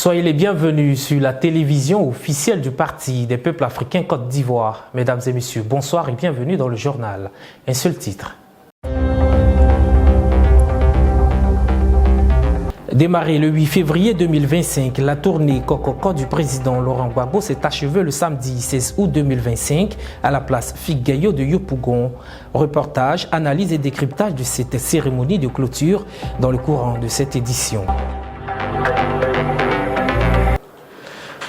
Soyez les bienvenus sur la télévision officielle du Parti des peuples africains Côte d'Ivoire. Mesdames et messieurs, bonsoir et bienvenue dans le journal. Un seul titre. Démarrée le 8 février 2025, la tournée Kokoko du président Laurent Gbagbo s'est achevée le samedi 16 août 2025 à la place Figueyo de Yopougon. Reportage, analyse et décryptage de cette cérémonie de clôture dans le courant de cette édition.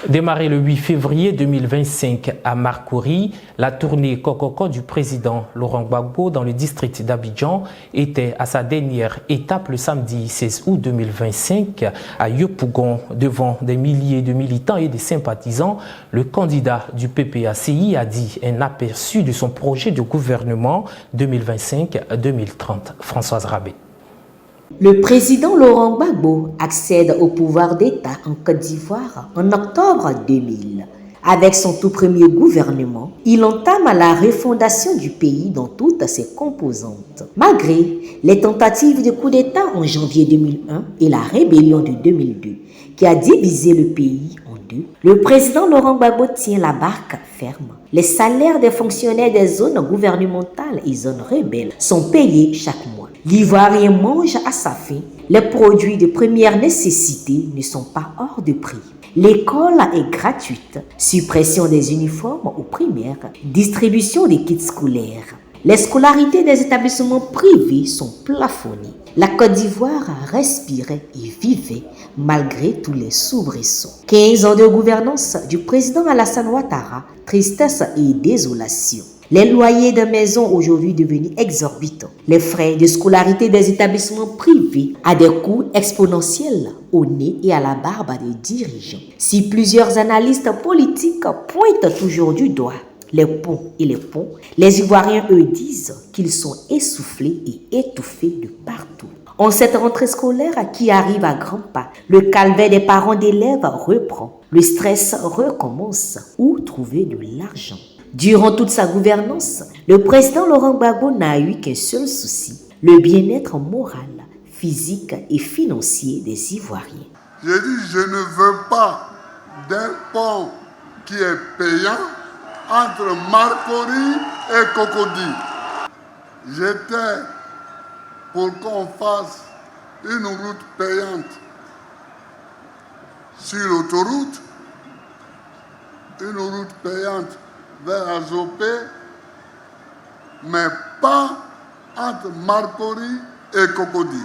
Démarrée le 8 février 2025 à Marcory, la tournée Kokoko du président Laurent Gbagbo dans le district d'Abidjan était à sa dernière étape le samedi 16 août 2025 à Yopougon. Devant des milliers de militants et de sympathisants, le candidat du PPACI a dit un aperçu de son projet de gouvernement 2025-2030. Françoise Rabé. Le président Laurent Gbagbo accède au pouvoir d'État en Côte d'Ivoire en octobre 2000. Avec son tout premier gouvernement, il entame la refondation du pays dans toutes ses composantes. Malgré les tentatives de coup d'État en janvier 2001 et la rébellion de 2002 qui a divisé le pays en deux, le président Laurent Gbagbo tient la barque ferme. Les salaires des fonctionnaires des zones gouvernementales et zones rebelles sont payés chaque mois. L'Ivoirien mange à sa faim. Les produits de première nécessité ne sont pas hors de prix. L'école est gratuite. Suppression des uniformes aux primaires. Distribution des kits scolaires. Les scolarités des établissements privés sont plafonnées. La Côte d'Ivoire respirait et vivait malgré tous les soubresauts. 15 ans de gouvernance du président Alassane Ouattara, tristesse et désolation. Les loyers de maisons aujourd'hui devenus exorbitants. Les frais de scolarité des établissements privés à des coûts exponentiels au nez et à la barbe des dirigeants. Si plusieurs analystes politiques pointent toujours du doigt les ponts et les ponts, les Ivoiriens, eux, disent qu'ils sont essoufflés et étouffés de partout. En cette rentrée scolaire qui arrive à grands pas, le calvaire des parents d'élèves reprend. Le stress recommence. Où trouver de l'argent? Durant toute sa gouvernance, le président Laurent Gbagbo n'a eu qu'un seul souci, le bien-être moral, physique et financier des Ivoiriens. J'ai dit, je ne veux pas d'un pont qui est payant entre Marcory et Cocody. J'étais pour qu'on fasse une route payante sur l'autoroute, une route payante vers Azopé, mais pas entre Marcory et Cocody.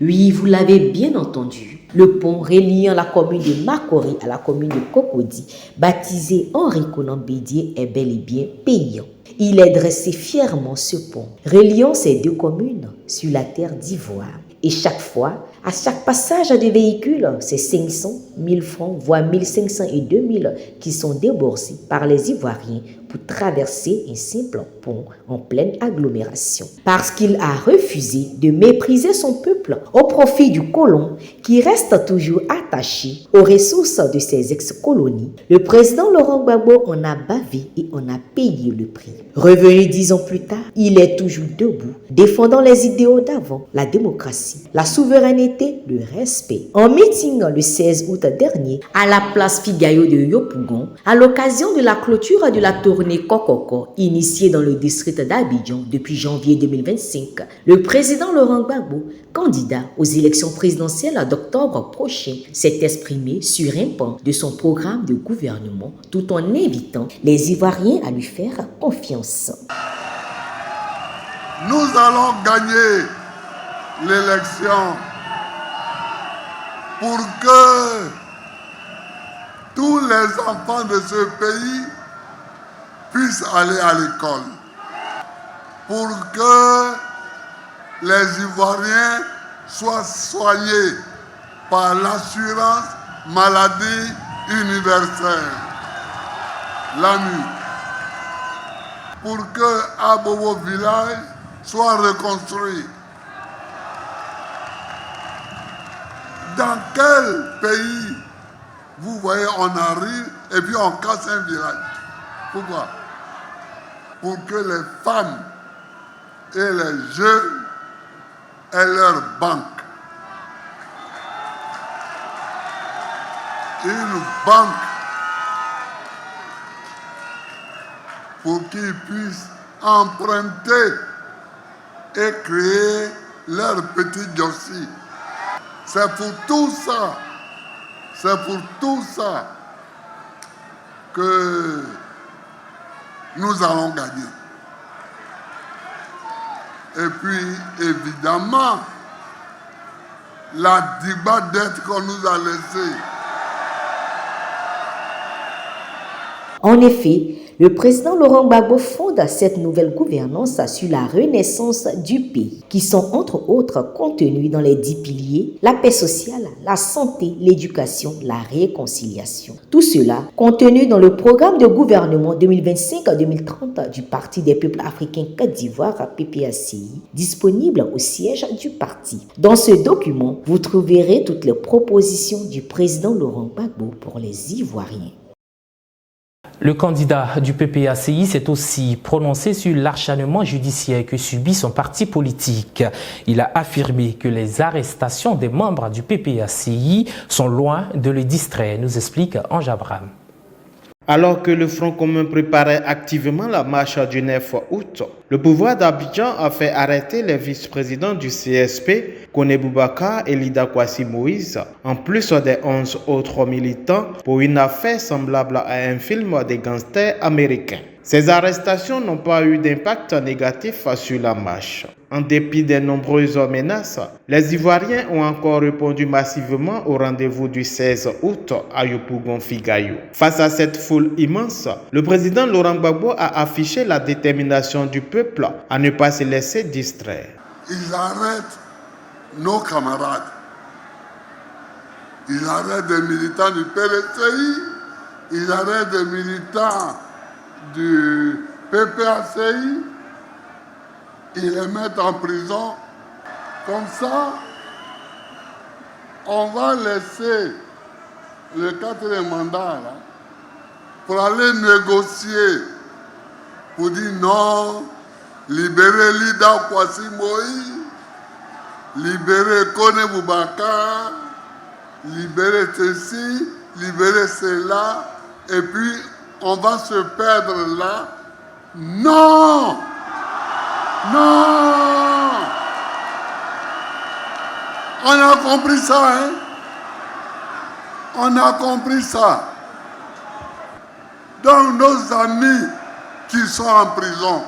Oui, vous l'avez bien entendu, le pont reliant la commune de Marcory à la commune de Cocody, baptisé Henri Konan Bédié, est bel et bien payant. Il est dressé fièrement ce pont, reliant ces deux communes sur la terre d'Ivoire. Et chaque fois, à chaque passage de véhicule, c'est 500, 1000 francs, voire 1500 et 2000 qui sont déboursés par les Ivoiriens pour traverser un simple pont en pleine agglomération. Parce qu'il a refusé de mépriser son peuple au profit du colon qui reste toujours attaché aux ressources de ses ex-colonies, le président Laurent Gbagbo en a bavé et en a payé le prix. Revenu 10 ans plus tard, il est toujours debout, défendant les idéaux d'avant, la démocratie, la souveraineté, le respect. En meeting le 16 août dernier, à la place Figueyo de Yopougon, à l'occasion de la clôture de la tournée Kokoko, initiée dans le district d'Abidjan depuis janvier 2025, le président Laurent Gbagbo, candidat aux élections présidentielles d'octobre prochain, s'est exprimé sur un pan de son programme de gouvernement tout en invitant les Ivoiriens à lui faire confiance. Nous allons gagner l'élection pour que tous les enfants de ce pays puissent aller à l'école, pour que les Ivoiriens soient soignés par l'assurance maladie universelle, l'AMU, pour que Abobo village soit reconstruit. Dans quel pays, vous voyez, on arrive et puis on casse un village? Pourquoi? Pour que les femmes et les jeunes aient leur banque. une banque pour qu'ils puissent emprunter et créer leur petit dossier. C'est pour tout ça que nous allons gagner. Et puis, évidemment, la dette qu'on nous a laissée. En effet, le président Laurent Gbagbo fonde cette nouvelle gouvernance sur la renaissance du pays, qui sont entre autres contenus dans les 10 piliers, la paix sociale, la santé, l'éducation, la réconciliation. Tout cela contenu dans le programme de gouvernement 2025-2030 du Parti des peuples africains Côte d'Ivoire, PPACI, disponible au siège du parti. Dans ce document, vous trouverez toutes les propositions du président Laurent Gbagbo pour les Ivoiriens. Le candidat du PPACI s'est aussi prononcé sur l'acharnement judiciaire que subit son parti politique. Il a affirmé que les arrestations des membres du PPACI sont loin de le distraire, nous explique Ange Abraham. Alors que le Front commun préparait activement la marche du 9 août, le pouvoir d'Abidjan a fait arrêter les vice-présidents du CSP, Kone Boubacar et Lida Kwasi Moïse, en plus des 11 autres militants, pour une affaire semblable à un film des gangsters américains. Ces arrestations n'ont pas eu d'impact négatif sur la marche. En dépit des nombreuses menaces, les Ivoiriens ont encore répondu massivement au rendez-vous du 16 août à Yopougon-Figayou. Face à cette foule immense, le président Laurent Gbagbo a affiché la détermination du peuple à ne pas se laisser distraire. Ils arrêtent nos camarades. Ils arrêtent des militants du PLCI, ils arrêtent des militants du PPACI, ils les mettent en prison. Comme ça, on va laisser le 4e mandat là, pour aller négocier, pour dire non, libérer Lida Kwasi Moïse, libérer Kone Boubacar, libérer ceci, libérer cela, et puis on va se perdre là. Non! Non! On a compris ça, hein? On a compris ça. Donc nos amis qui sont en prison,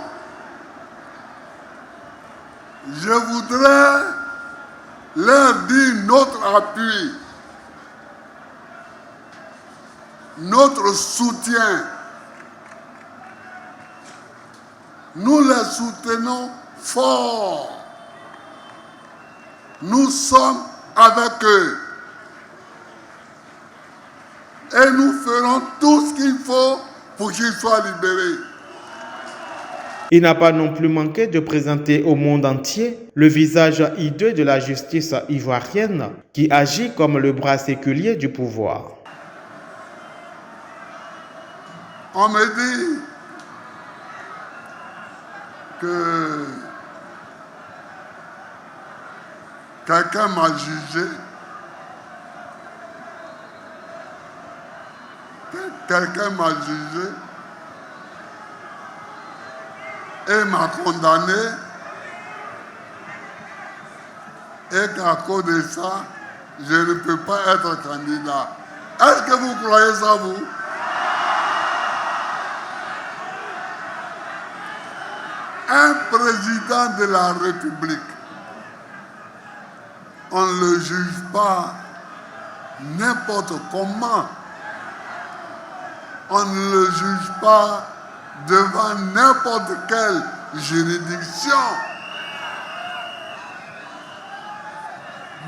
je voudrais leur dire notre appui, notre soutien. Nous les soutenons fort. Nous sommes avec eux. Et nous ferons tout ce qu'il faut pour qu'ils soient libérés. Il n'a pas non plus manqué de présenter au monde entier le visage hideux de la justice ivoirienne qui agit comme le bras séculier du pouvoir. On me dit que quelqu'un m'a jugé, et m'a condamné, et qu'à cause de ça, je ne peux pas être candidat. Est-ce que vous croyez ça, vous? Un président de la République, on ne le juge pas n'importe comment. On ne le juge pas devant n'importe quelle juridiction.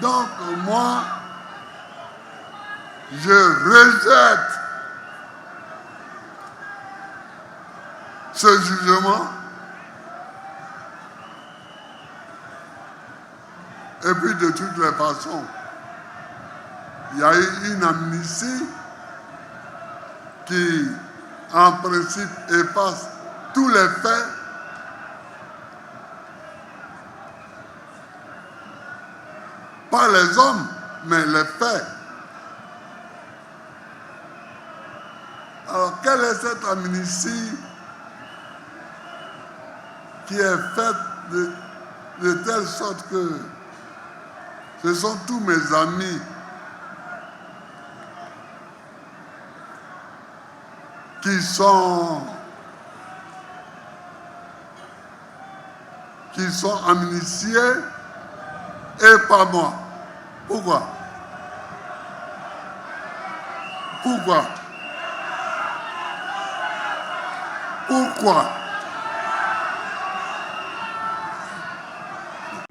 Donc moi, je rejette ce jugement. Et puis de toutes les façons, il y a eu une amnistie qui, en principe, efface tous les faits. Pas les hommes, mais les faits. Alors, quelle est cette amnistie qui est faite de telle sorte que ce sont tous mes amis qui sont amnistiés et pas moi. Pourquoi? Pourquoi? Pourquoi?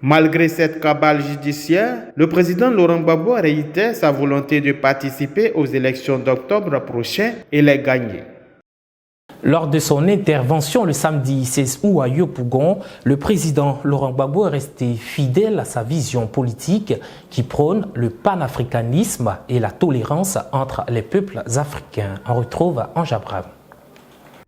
Malgré cette cabale judiciaire, le président Laurent Gbagbo réitère sa volonté de participer aux élections d'octobre prochain et les gagner. Lors de son intervention le samedi 16 août à Yopougon, le président Laurent Gbagbo est resté fidèle à sa vision politique qui prône le panafricanisme et la tolérance entre les peuples africains. On retrouve Ange Abraham.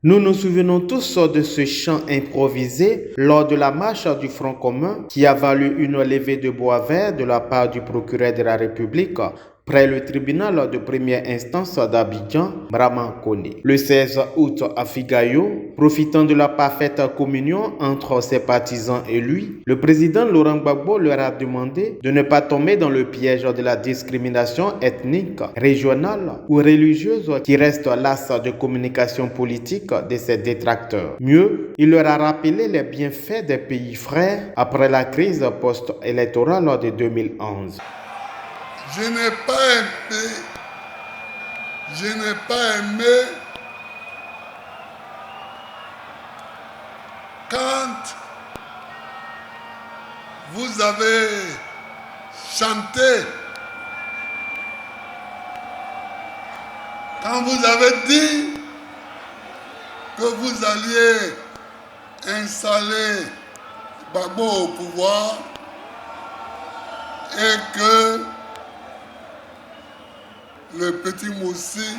Nous nous souvenons tous de ce chant improvisé lors de la marche du Front commun qui a valu une levée de bois vert de la part du procureur de la République près le tribunal de première instance d'Abidjan, Brahman Kone. Le 16 août à Figayo, profitant de la parfaite communion entre ses partisans et lui, le président Laurent Gbagbo leur a demandé de ne pas tomber dans le piège de la discrimination ethnique, régionale ou religieuse qui reste l'as de communication politique de ses détracteurs. Mieux, il leur a rappelé les bienfaits des pays frères après la crise post-électorale de 2011. Je n'ai pas aimé quand vous avez chanté, quand vous avez dit que vous alliez installer Gbagbo au pouvoir et que le petit Moussi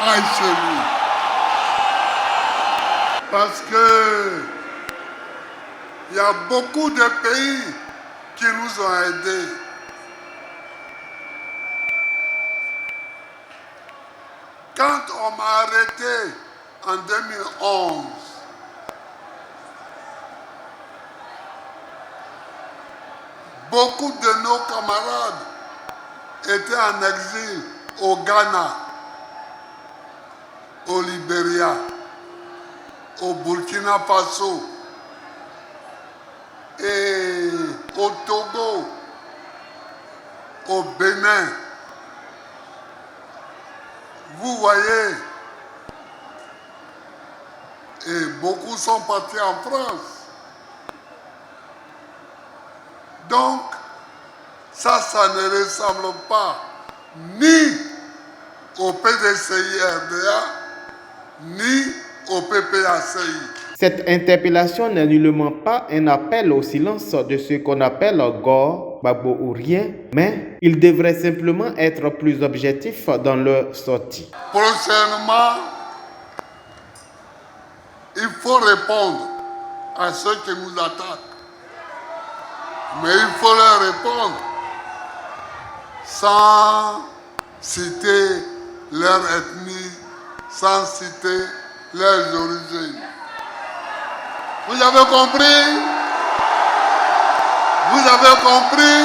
aille chez lui. Parce que il y a beaucoup de pays qui nous ont aidés. Quand on m'a arrêté en 2011, beaucoup de nos camarades étaient en exil au Ghana, au Libéria, au Burkina Faso et au Togo, au Bénin. Vous voyez, et beaucoup sont partis en France. Donc, ça ne ressemble pas ni au PDCI-RDA, ni au PPACI. Cette interpellation n'est nullement pas un appel au silence de ce qu'on appelle Gore, Gbagbo ou rien, mais ils devraient simplement être plus objectifs dans leur sortie. Prochainement, il faut répondre à ceux qui nous attaquent. Mais il faut leur répondre sans citer leur ethnie, sans citer leurs origines. Vous avez compris? Vous avez compris?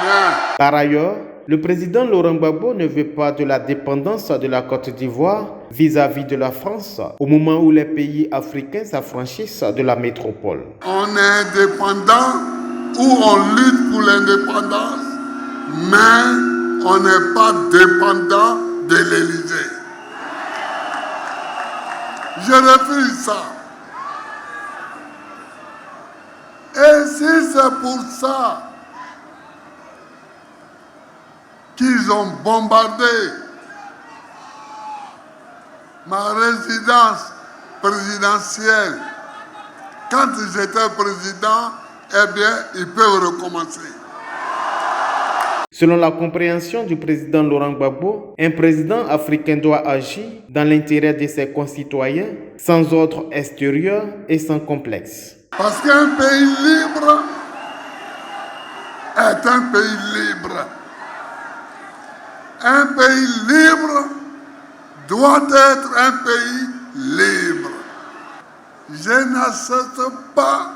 Bien. Par ailleurs, le président Laurent Gbagbo ne veut pas de la dépendance de la Côte d'Ivoire vis-à-vis de la France au moment où les pays africains s'affranchissent de la métropole. On est indépendant ou on lutte pour l'indépendance, mais on n'est pas dépendant de l'Élysée. Je refuse ça. Et si c'est pour ça qu'ils ont bombardé ma résidence présidentielle quand j'étais président, eh bien, ils peuvent recommencer. Selon la compréhension du président Laurent Gbagbo, un président africain doit agir dans l'intérêt de ses concitoyens, sans ordre extérieur et sans complexe. Parce qu'un pays libre est un pays libre. Un pays libre doit être un pays libre. Je n'accepte pas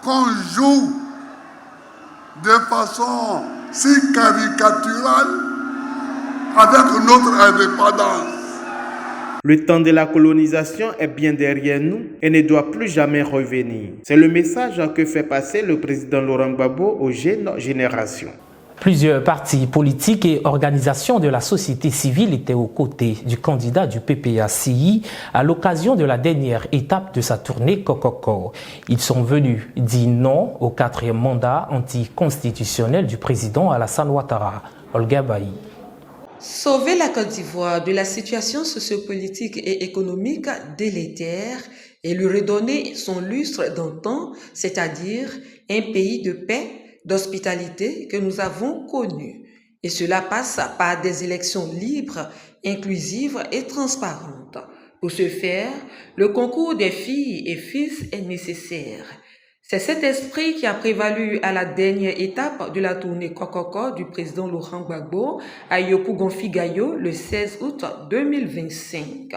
qu'on joue de façon si caricaturale avec notre indépendance. Le temps de la colonisation est bien derrière nous et ne doit plus jamais revenir. C'est le message que fait passer le président Laurent Gbagbo aux jeunes générations. Plusieurs partis politiques et organisations de la société civile étaient aux côtés du candidat du PPACI à l'occasion de la dernière étape de sa tournée Kokoko. Ils sont venus dire non au 4e mandat anticonstitutionnel du président Alassane Ouattara. Olga Bailly. Sauver la Côte d'Ivoire de la situation sociopolitique et économique délétère et lui redonner son lustre d'antan, c'est-à-dire un pays de paix, d'hospitalité que nous avons connu. Et cela passe par des élections libres, inclusives et transparentes. Pour ce faire, le concours des filles et fils est nécessaire. C'est cet esprit qui a prévalu à la dernière étape de la tournée Kokoko du président Laurent Gbagbo à Yopougon-Figayo le 16 août 2025.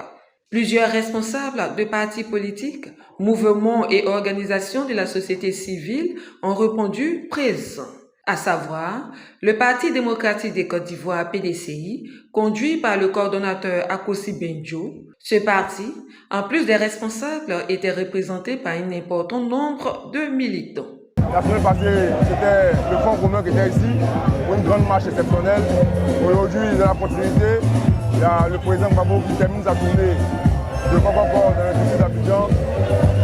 Plusieurs responsables de partis politiques, mouvements et organisations de la société civile ont répondu présents, à savoir le Parti démocratique des Côte d'Ivoire PDCI, conduit par le coordonnateur Akossi Benjo. Ce parti, en plus des responsables, était représenté par un important nombre de militants. La semaine passée, c'était le Front commun qui était ici pour une grande marche exceptionnelle. Aujourd'hui, dans la continuité, il y a le président Gbagbo qui termine sa tournée de Kokoko dans le district d'Abidjan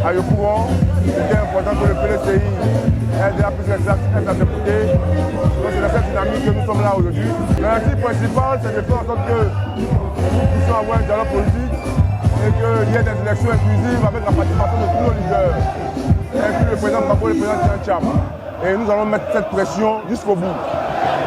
à Yopougon. C'était important que le PDCI ait déjà plus exact à ses côtés. Donc c'est dans cette dynamique que nous sommes là aujourd'hui. L'objectif principal, c'est de faire en sorte que nous puissions avoir un dialogue politique et qu'il y ait des élections inclusives avec la participation de tous nos leaders. Et puis le président Gbagbo et le président Tian Tcham. Et nous allons mettre cette pression jusqu'au bout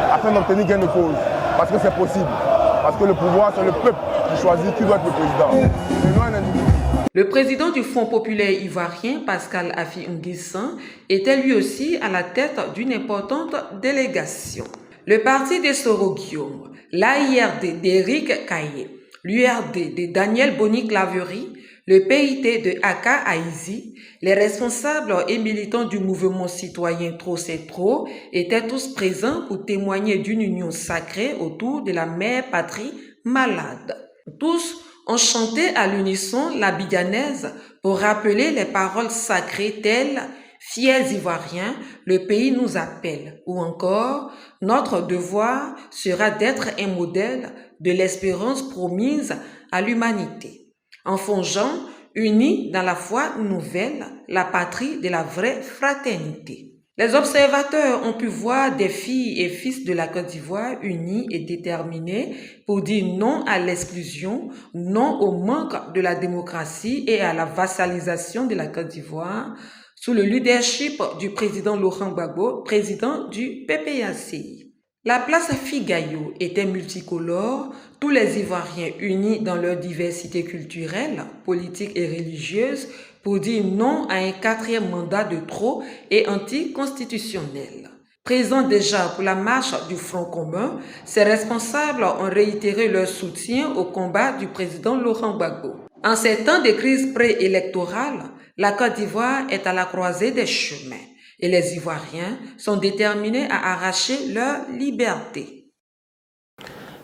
afin d'obtenir gain de cause. Parce que c'est possible. Parce que le pouvoir, c'est le peuple qui choisit qui doit être le président. Et non un individu. Le président du Front populaire ivoirien, Pascal Affi N'Guessan, était lui aussi à la tête d'une importante délégation. Le parti de Soro Guillaume, l'AIRD d'Éric Caillé, l'URD de Daniel Boni-Claverie, le PIT de Aka Aïzi, les responsables et militants du mouvement citoyen Trop c'est trop étaient tous présents pour témoigner d'une union sacrée autour de la mère patrie malade. Tous ont chanté à l'unisson l'abidjanaise pour rappeler les paroles sacrées telles « Fiers Ivoiriens, le pays nous appelle » ou encore « Notre devoir sera d'être un modèle de l'espérance promise à l'humanité ». En forgeant, unis dans la foi nouvelle, la patrie de la vraie fraternité. Les observateurs ont pu voir des filles et fils de la Côte d'Ivoire unis et déterminés pour dire non à l'exclusion, non au manque de la démocratie et à la vassalisation de la Côte d'Ivoire sous le leadership du président Laurent Gbagbo, président du PPACI. La place Figayo était multicolore, tous les Ivoiriens unis dans leur diversité culturelle, politique et religieuse pour dire non à un 4e mandat de trop et anticonstitutionnel. Présents déjà pour la marche du Front commun, ces responsables ont réitéré leur soutien au combat du président Laurent Gbagbo. En ces temps de crise préélectorale, la Côte d'Ivoire est à la croisée des chemins. Et les Ivoiriens sont déterminés à arracher leur liberté.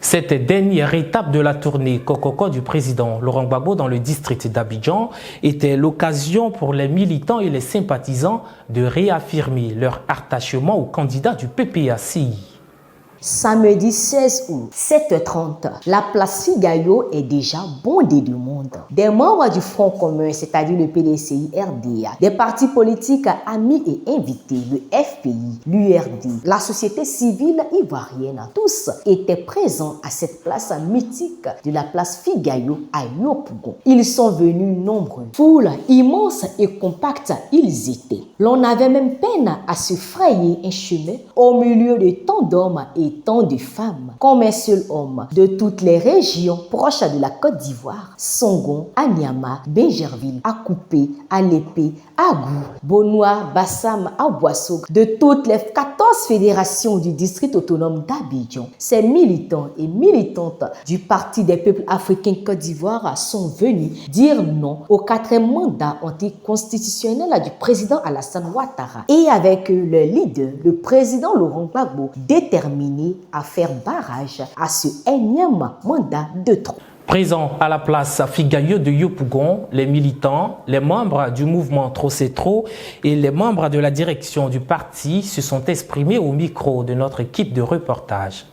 Cette dernière étape de la tournée Kokoko du président Laurent Gbagbo dans le district d'Abidjan était l'occasion pour les militants et les sympathisants de réaffirmer leur attachement au candidat du PPACI. Samedi 16 août, 7h30, la place Figayo est déjà bondée de monde. Des membres du Front commun, c'est-à-dire le PDCI-RDA, des partis politiques amis et invités, le FPI, l'URD, la société civile ivoirienne, tous étaient présents à cette place mythique de la place Figayo à Yopougon. Ils sont venus nombreux. Foule immense et compacte ils étaient. L'on avait même peine à se frayer un chemin au milieu de tant d'hommes et tant de femmes comme un seul homme de toutes les régions proches de la Côte d'Ivoire, Songon, Anyama, Bingerville, Akoupé, Alépé, Agou, Bonois, Bassam, Aboissog, de toutes les 14 fédérations du district autonome d'Abidjan. Ces militants et militantes du Parti des peuples africains Côte d'Ivoire sont venus dire non au 4e mandat anticonstitutionnel du président Alassane Ouattara et avec le leader, le président Laurent Gbagbo, déterminé à faire barrage à ce énième mandat de trop. Présents à la place Figayo de Yopougon, les militants, les membres du mouvement Trop c'est trop et les membres de la direction du parti se sont exprimés au micro de notre équipe de reportage.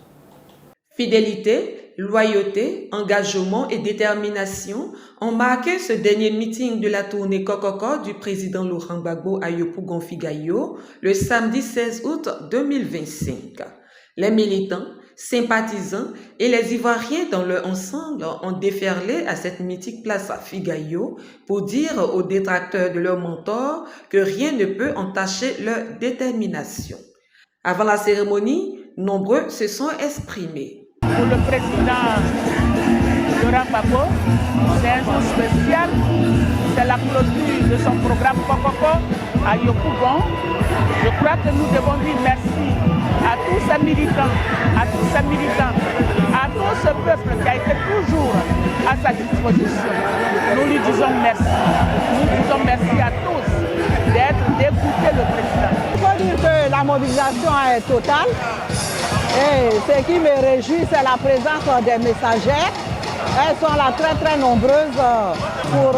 Fidélité, loyauté, engagement et détermination ont marqué ce dernier meeting de la tournée Kokoko du président Laurent Gbagbo à Yopougon Figayo le samedi 16 août 2025. Les militants, sympathisants et les Ivoiriens dans leur ensemble ont déferlé à cette mythique place à Figayo pour dire aux détracteurs de leur mentor que rien ne peut entacher leur détermination. Avant la cérémonie, nombreux se sont exprimés. Pour le président Laurent Gbagbo, c'est un jour spécial, c'est la clôture de son programme Kokoko à Yopougon. Je crois que nous devons dire merci à tous ces militants, à tout ce peuple qui a été toujours à sa disposition. Nous lui disons merci. Nous disons merci à tous d'écouter le président. Il faut dire que la mobilisation est totale. Et ce qui me réjouit, c'est la présence des messagères. Elles sont là très nombreuses pour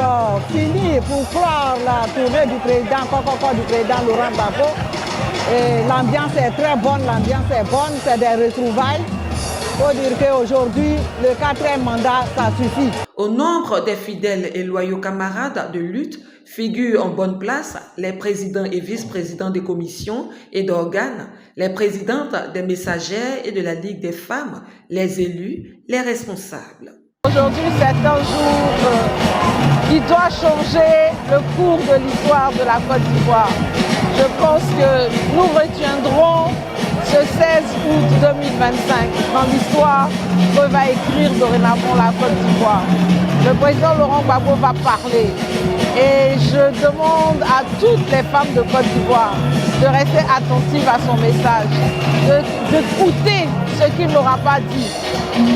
finir, pour clore la tournée du président Kokoko, du président Laurent Gbagbo. Et l'ambiance est très bonne, c'est des retrouvailles. Il faut dire qu'aujourd'hui, le 4e mandat, ça suffit. Au nombre des fidèles et loyaux camarades de lutte figurent en bonne place les présidents et vice-présidents des commissions et d'organes, les présidentes des messagères et de la Ligue des femmes, les élus, les responsables. Aujourd'hui, c'est un jour qui doit changer le cours de l'histoire de la Côte d'Ivoire. Je pense que nous retiendrons ce 16 août 2025 dans l'histoire que va écrire dorénavant la Côte d'Ivoire. Le président Laurent Gbagbo va parler et je demande à toutes les femmes de Côte d'Ivoire de rester attentives à son message, d'écouter ce qu'il n'aura pas dit,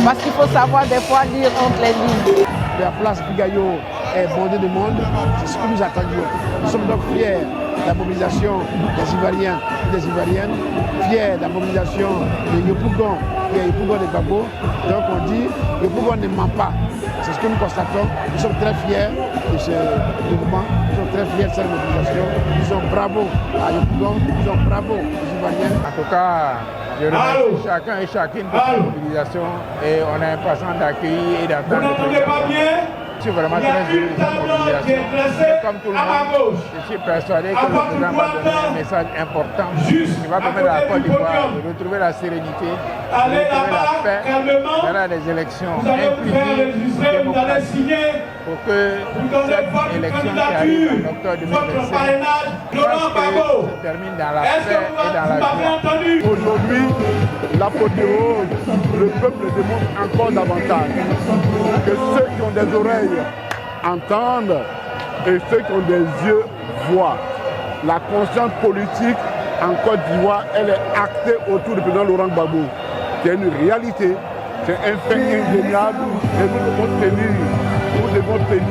parce qu'il faut savoir des fois lire entre les lignes. La place Figayo est bondée de monde, c'est ce que nous attendions. Nous sommes donc fiers de la mobilisation des Ivoiriens et des Ivoiriennes, fiers de la mobilisation de Yopougon et Yopougon de Gbagbo. Donc on dit Yopougon ne ment pas. C'est ce que nous constatons. Nous sommes très fiers de ce mouvement, nous sommes très fiers de cette mobilisation. Nous sommes bravo à Yopougon, nous sommes bravo aux Ivoiriennes. En tout cas, je remercie chacun et chacune pour cette mobilisation et on est impatient d'accueillir et d'attendre. Je suis vraiment très heureux de cette mobilisation. Et comme tout le monde, je suis persuadé que le président va donner un message important qui va permettre à la Côte d'Ivoire de retrouver la sérénité, de retrouver la paix, d'avoir des élections inclusives, démocratiques, pour que cette élection qui arrive en octobre 2025 se termine dans la paix et dans la joie. Aujourd'hui, la Côte d'Ivoire, le peuple démontre encore davantage que ceux qui ont des oreilles entendent et ceux qui ont des yeux voient. La conscience politique en Côte d'Ivoire, elle est actée autour du président Laurent Gbagbo. C'est une réalité, c'est un fait indéniable et nous devons tenir.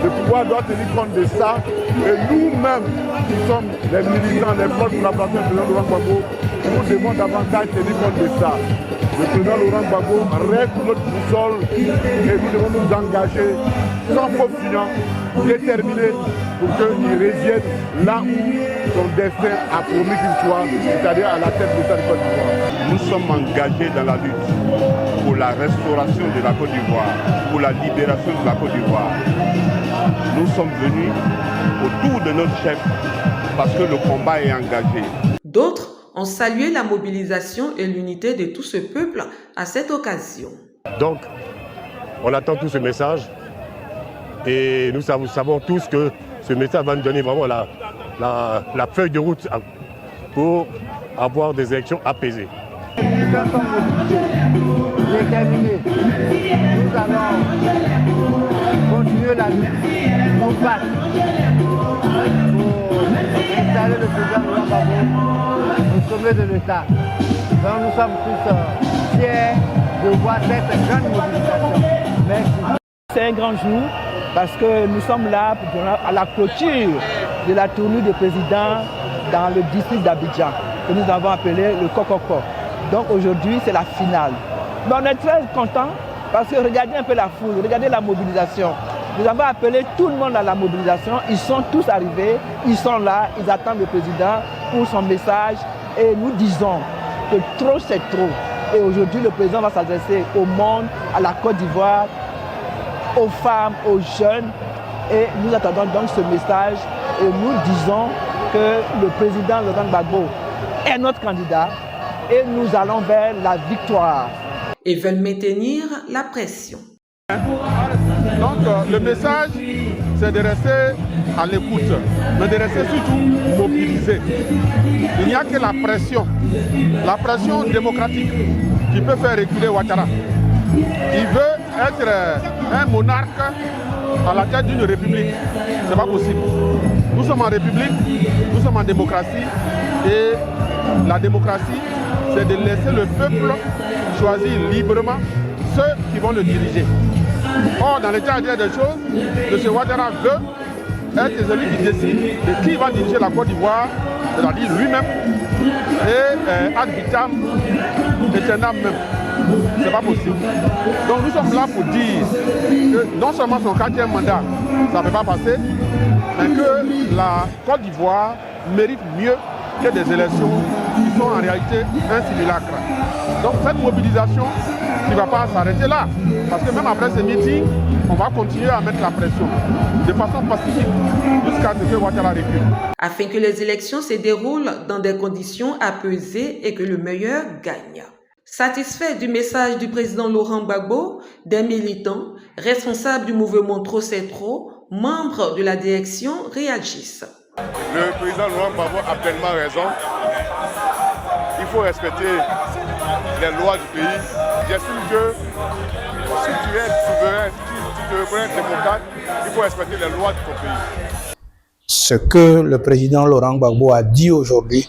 Le pouvoir doit tenir compte de ça et nous-mêmes, qui sommes les militants, les forces collaborateurs du président Laurent Gbagbo, nous devons davantage tenir compte de ça. Le président Laurent Gbagbo reste notre boussole et nous devons nous engager sans faux fuyant, déterminés pour qu'il revienne là où son destin a promis qu'il soit, c'est-à-dire à la tête de l'État de Côte d'Ivoire. Nous sommes engagés dans la lutte pour la restauration de la Côte d'Ivoire, pour la libération de la Côte d'Ivoire. Nous sommes venus autour de notre chef parce que le combat est engagé. D'autres ont salué la mobilisation et l'unité de tout ce peuple à cette occasion. Donc, on attend tout ce message et nous savons tous que ce message va nous donner vraiment la feuille de route pour avoir des élections apaisées. jeunes sont motivés, déterminés. Nous allons continuer la lutte, combattre pour installer le président Laurent Gbagbo au sommet de l'État. Donc nous sommes tous fiers de voir cette grande mobilisation. Merci. C'est un grand jour parce que nous sommes là à la clôture de la tournée des présidents dans le district d'Abidjan, que nous avons appelé le Kokoko. Donc aujourd'hui, c'est la finale. Mais on est très contents parce que regardez un peu la foule, regardez la mobilisation. Nous avons appelé tout le monde à la mobilisation, ils sont tous arrivés, ils sont là, ils attendent le président pour son message et nous disons que trop c'est trop. Et aujourd'hui, le président va s'adresser au monde, à la Côte d'Ivoire, aux femmes, aux jeunes. Et nous attendons donc ce message et nous disons que le président Laurent Gbagbo est notre candidat et nous allons vers la victoire. Et veulent maintenir la pression. Donc le message, c'est de rester à l'écoute, mais de rester surtout mobilisé. Il n'y a que la pression démocratique qui peut faire reculer Ouattara. Il veut être un monarque à la tête d'une république. Ce n'est pas possible. Nous sommes en république, nous sommes en démocratie et la démocratie, c'est de laisser le peuple choisir librement ceux qui vont le diriger. Or, dans l'état actuel des choses, M. Ouattara veut être celui qui décide de qui va diriger la Côte d'Ivoire, c'est-à-dire lui-même, et ad vitam aeternam même. Ce n'est pas possible. Donc nous sommes là pour dire que non seulement son 4e mandat, ça ne peut pas passer, mais que la Côte d'Ivoire mérite mieux que des élections qui sont en réalité un simulacre. Donc cette mobilisation ne va pas s'arrêter là, parce que même après ces meetings, on va continuer à mettre la pression de façon pacifique jusqu'à ce que Ouattara recule. Afin que les élections se déroulent dans des conditions apaisées et que le meilleur gagne. Satisfait du message du président Laurent Gbagbo, des militants, responsables du mouvement Trop c'est trop, membres de la direction réagissent. Le président Laurent Gbagbo a pleinement raison. Il faut respecter les lois du pays. J'estime que si tu es souverain, si tu te reconnais démocrate, il faut respecter les lois de ton pays. Ce que le président Laurent Gbagbo a dit aujourd'hui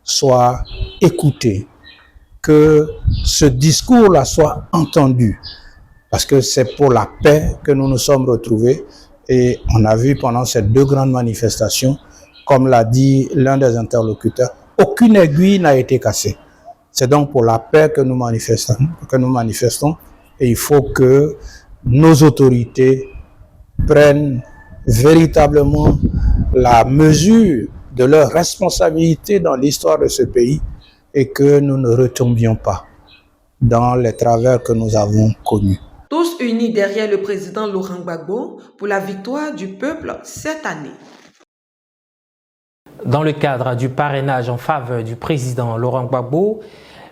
soit écouté, que ce discours-là soit entendu, parce que c'est pour la paix que nous nous sommes retrouvés et on a vu pendant ces 2 grandes manifestations, comme l'a dit l'un des interlocuteurs, aucune aiguille n'a été cassée. C'est donc pour la paix que nous manifestons et il faut que nos autorités prennent véritablement la mesure de leur responsabilité dans l'histoire de ce pays et que nous ne retombions pas dans les travers que nous avons connus. Tous unis derrière le président Laurent Gbagbo pour la victoire du peuple cette année. Dans le cadre du parrainage en faveur du président Laurent Gbagbo,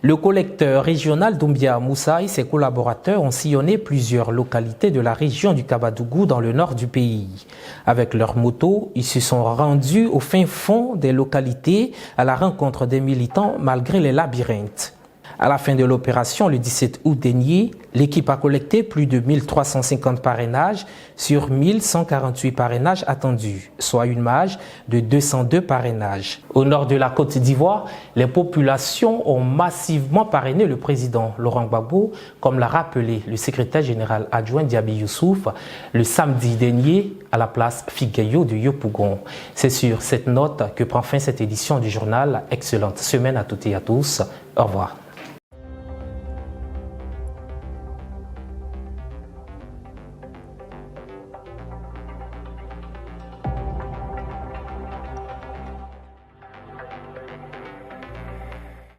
le collecteur régional Doumbia Moussa et ses collaborateurs ont sillonné plusieurs localités de la région du Kabadougou dans le nord du pays. Avec leurs motos, ils se sont rendus au fin fond des localités à la rencontre des militants malgré les labyrinthes. À la fin de l'opération, le 17 août dernier, l'équipe a collecté plus de 1350 parrainages sur 1148 parrainages attendus, soit une marge de 202 parrainages. Au nord de la Côte d'Ivoire, les populations ont massivement parrainé le président Laurent Gbagbo, comme l'a rappelé le secrétaire général adjoint Diaby Youssouf le samedi dernier à la place Figueyo de Yopougon. C'est sur cette note que prend fin cette édition du journal. Excellente semaine à toutes et à tous. Au revoir.